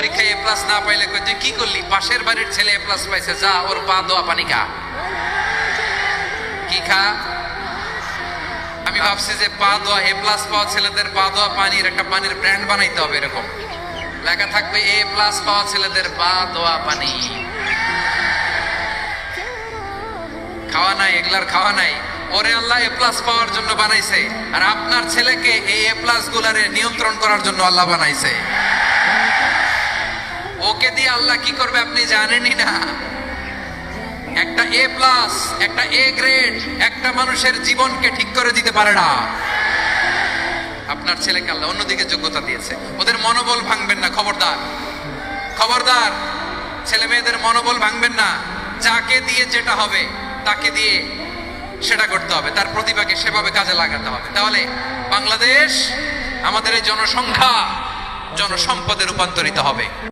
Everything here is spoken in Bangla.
পরীক্ষায় এ প্লাস না পাইলে কই তুই কি করলি? পাশের বাড়ির ছেলে এ প্লাস পাইছে, যা ওর পা দোয়া পানি খা। কি খা? আমি ভাবছি যে পা দোয়া এ প্লাস পাওয়া ছেলেদের পা দোয়া পানির একটা পানির ব্র্যান্ড বানাইতে হবে, এরকম লেখা থাকবে এ প্লাস পাওয়া ছেলেদের পা দোয়া পানি। খাওয়া নাই, এগুলার খাওয়া নাই। ওরে আল্লাহ এ প্লাস পাওয়ার জন্য বানাইছে, আর আপনার ছেলেকে এই এ প্লাস গুলারে নিয়ন্ত্রণ করার জন্য আল্লাহ বানাইছে। ওকে দিয়ে আল্লাহ কি করবে আপনি জানেনই না। একটা এ প্লাস, একটা এ গ্রেড একটা মানুষের জীবনকে ঠিক করে দিতে পারে না। আপনার ছেলেকে আল্লাহ অন্যদিকে যোগ্যতা দিয়েছে। ওদের মনোবল ভাঙবেন না, খবরদার খবরদার। ছেলে মেয়েদের মনোবল ভাঙবেন না। যাকে দিয়ে যেটা হবে তাকে দিয়ে সেটা করতে হবে, তার প্রতিভাকে সেভাবে কাজে লাগাতে হবে। তাহলে বাংলাদেশ আমাদের এই জনসংখ্যা জনসম্পদে রূপান্তরিত হবে।